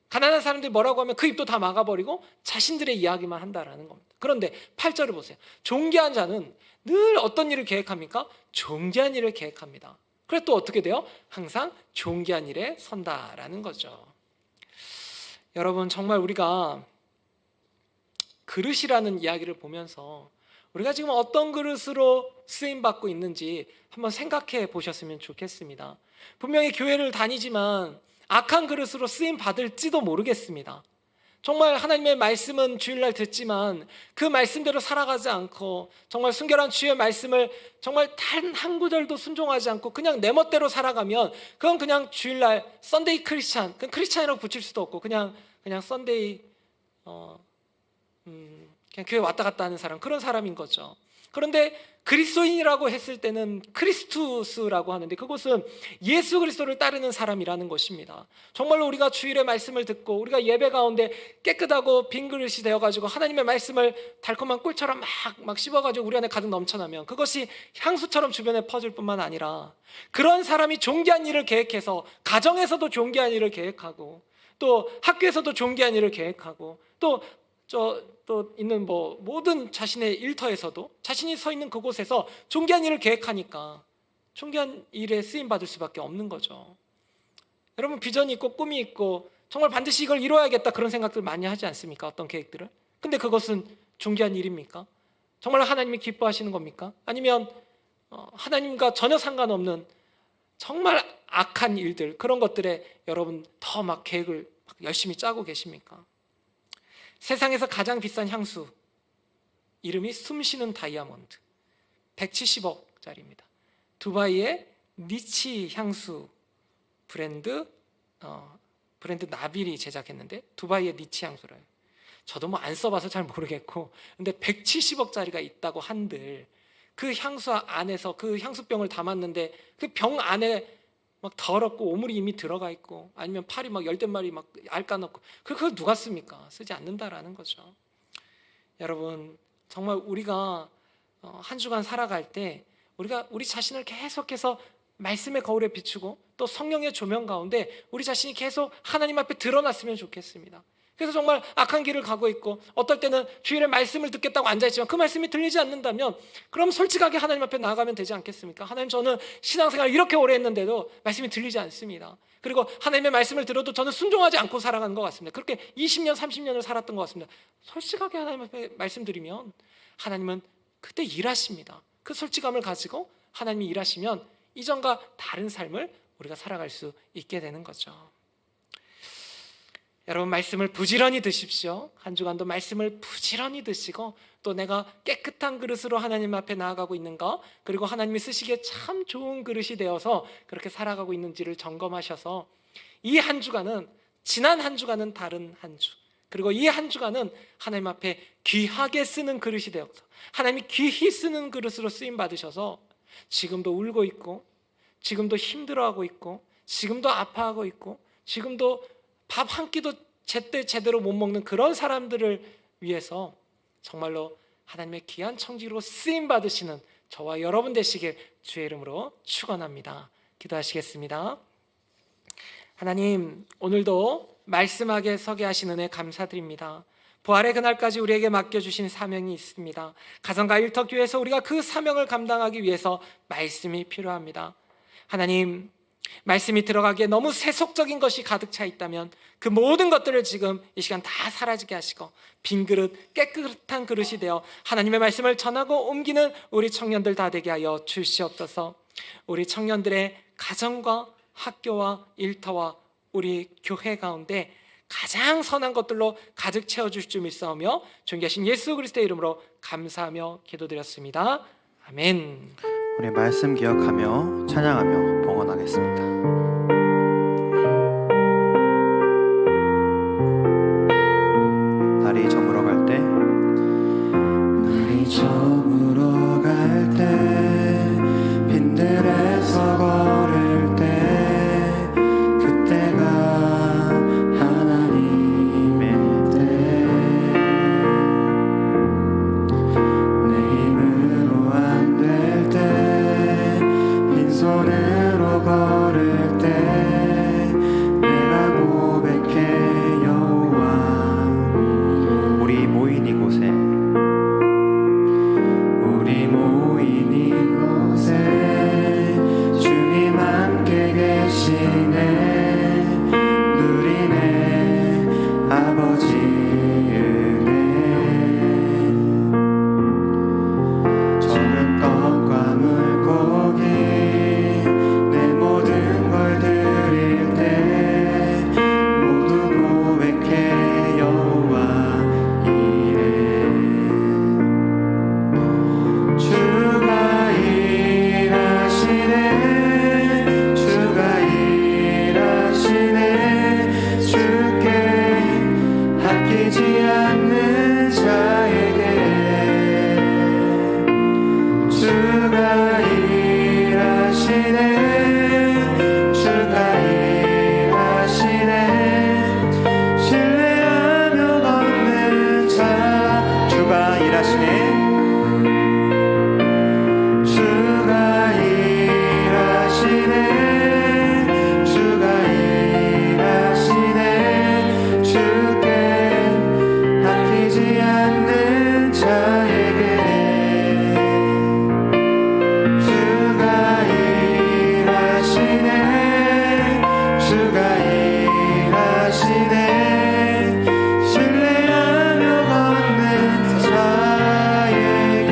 가난한 사람들이 뭐라고 하면 그 입도 다 막아버리고 자신들의 이야기만 한다라는 겁니다. 그런데 8절을 보세요. 존귀한 자는 늘 어떤 일을 계획합니까? 존귀한 일을 계획합니다. 그래 또 어떻게 돼요? 항상 존귀한 일에 선다라는 거죠. 여러분, 정말 우리가 그릇이라는 이야기를 보면서 우리가 지금 어떤 그릇으로 쓰임받고 있는지 한번 생각해 보셨으면 좋겠습니다. 분명히 교회를 다니지만 악한 그릇으로 쓰임 받을지도 모르겠습니다. 정말 하나님의 말씀은 주일날 듣지만 그 말씀대로 살아가지 않고 정말 순결한 주의 말씀을 정말 단 한 구절도 순종하지 않고 그냥 내 멋대로 살아가면 그건 그냥 주일날 썬데이 크리스찬, 그냥 크리스찬이라고 붙일 수도 없고 그냥 썬데이 그냥 교회 왔다 갔다 하는 사람, 그런 사람인 거죠. 그런데 그리스도인이라고 했을 때는 크리스투스라고 하는데 그것은 예수 그리스도를 따르는 사람이라는 것입니다. 정말로 우리가 주일의 말씀을 듣고 우리가 예배 가운데 깨끗하고 빈 그릇이 되어가지고 하나님의 말씀을 달콤한 꿀처럼 막 씹어가지고 우리 안에 가득 넘쳐나면 그것이 향수처럼 주변에 퍼질 뿐만 아니라 그런 사람이 존귀한 일을 계획해서 가정에서도 존귀한 일을 계획하고 또 학교에서도 존귀한 일을 계획하고 또 있는 모든 자신의 일터에서도 자신이 서 있는 그곳에서 존귀한 일을 계획하니까 존귀한 일에 쓰임 받을 수밖에 없는 거죠. 여러분, 비전이 있고 꿈이 있고 정말 반드시 이걸 이루어야겠다 그런 생각들 많이 하지 않습니까? 어떤 계획들을. 근데 그것은 존귀한 일입니까? 정말 하나님이 기뻐하시는 겁니까? 아니면 하나님과 전혀 상관없는 정말 악한 일들, 그런 것들에 여러분 더 막 계획을 열심히 짜고 계십니까? 세상에서 가장 비싼 향수 이름이 숨쉬는 다이아몬드, 170억짜리입니다. 두바이의 니치 향수 브랜드 나빌이 제작했는데 두바이의 니치 향수래요. 저도 안 써봐서 잘 모르겠고, 근데 170억짜리가 있다고 한들 그 향수 안에서 그 향수병을 담았는데 그 병 안에 막 더럽고 오물이 이미 들어가 있고 아니면 팔이 막 열댓 마리 막 앓아놓고 그걸 누가 씁니까? 쓰지 않는다라는 거죠. 여러분, 정말 우리가 한 주간 살아갈 때 우리 자신을 계속해서 말씀의 거울에 비추고 또 성령의 조명 가운데 우리 자신이 계속 하나님 앞에 드러났으면 좋겠습니다. 그래서 정말 악한 길을 가고 있고 어떨 때는 주일에 말씀을 듣겠다고 앉아있지만 그 말씀이 들리지 않는다면 그럼 솔직하게 하나님 앞에 나아가면 되지 않겠습니까? 하나님, 저는 신앙생활 이렇게 오래 했는데도 말씀이 들리지 않습니다. 그리고 하나님의 말씀을 들어도 저는 순종하지 않고 살아가는 것 같습니다. 그렇게 20년 30년을 살았던 것 같습니다. 솔직하게 하나님 앞에 말씀드리면 하나님은 그때 일하십니다. 그 솔직함을 가지고 하나님이 일하시면 이전과 다른 삶을 우리가 살아갈 수 있게 되는 거죠. 여러분, 말씀을 부지런히 드십시오. 한 주간도 말씀을 부지런히 드시고 또 내가 깨끗한 그릇으로 하나님 앞에 나아가고 있는가, 그리고 하나님이 쓰시기에 참 좋은 그릇이 되어서 그렇게 살아가고 있는지를 점검하셔서 이 한 주간은 지난 한 주간은 다른 한 주, 그리고 이 한 주간은 하나님 앞에 귀하게 쓰는 그릇이 되어서 하나님이 귀히 쓰는 그릇으로 쓰임 받으셔서 지금도 울고 있고 지금도 힘들어하고 있고 지금도 아파하고 있고 지금도 밥 한 끼도 제대로 못 먹는 그런 사람들을 위해서 정말로 하나님의 귀한 청지로 쓰임 받으시는 저와 여러분 되시길 주의 이름으로 축원합니다. 기도하시겠습니다. 하나님, 오늘도 말씀하게 서게 하신 은혜 감사드립니다. 부활의 그날까지 우리에게 맡겨주신 사명이 있습니다. 가정과 일터교회에서 우리가 그 사명을 감당하기 위해서 말씀이 필요합니다. 하나님, 말씀이 들어가기에 너무 세속적인 것이 가득 차 있다면 그 모든 것들을 지금 이 시간 다 사라지게 하시고 빈 그릇, 깨끗한 그릇이 되어 하나님의 말씀을 전하고 옮기는 우리 청년들 다 되게 하여 주시옵소서. 우리 청년들의 가정과 학교와 일터와 우리 교회 가운데 가장 선한 것들로 가득 채워주실 줄 믿사오며 존귀하신 예수 그리스도의 이름으로 감사하며 기도드렸습니다. 아멘. 우리 말씀 기억하며 찬양하며 봉헌하겠습니다. 날이 저물어 갈 때 앞으로 걸을 때 내가 고백해 여호와 우리 모인 이곳에 우리 모인 이곳에 주님 함께 계시네 누리네 아버지 은혜 적은 떡과 물고기 내 모든 걸 드릴 때 모두 고백해 여호와 이래 주가 일하시네 주가 일하시네 주께 아끼지 않는 자에게 주가 일하시네 주가 일하시네 신뢰하며 걷는 자 주가 일하시네 주가 일하시네 주가 일하시네 주께 아끼지 않는 자에게 주가 일하시네 주가 일하시네 신뢰하며 걷는 자에게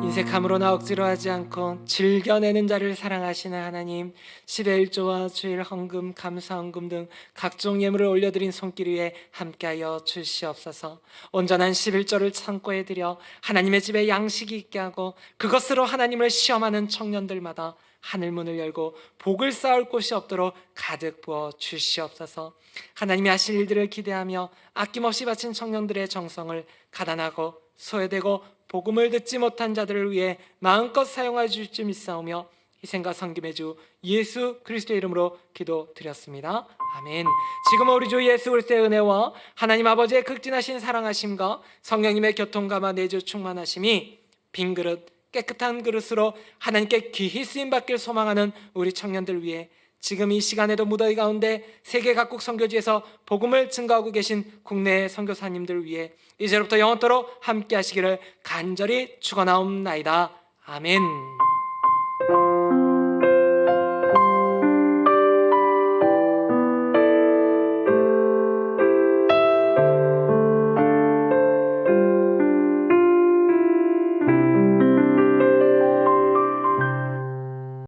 인색함으로나 억지로 하지 않고 즐겨내는 자를 사랑하시는 하나님, 10의 1조와 주일 헌금, 감사헌금 등 각종 예물을 올려드린 손길 위에 함께하여 주시옵소서. 온전한 11조를 창고에 들여 하나님의 집에 양식이 있게 하고 그것으로 하나님을 시험하는 청년들마다 하늘문을 열고 복을 쌓을 곳이 없도록 가득 부어 주시옵소서. 하나님이 하실 일들을 기대하며 아낌없이 바친 청년들의 정성을 가난하고 소외되고 복음을 듣지 못한 자들을 위해 마음껏 사용하여 주실 줄 믿사오며 희생과 섬김의 주 예수 그리스도의 이름으로 기도드렸습니다. 아멘. 지금 우리 주 예수 그리스도의 은혜와 하나님 아버지의 극진하신 사랑하심과 성령님의 교통감화 내주 충만하심이 빈 그릇 깨끗한 그릇으로 하나님께 귀히 쓰임받길 소망하는 우리 청년들 위해 지금 이 시간에도 무더위 가운데 세계 각국 선교지에서 복음을 증거하고 계신 국내 선교사님들 위해 이제로부터 영원토록 함께 하시기를 간절히 축원하옵나이다. 아멘.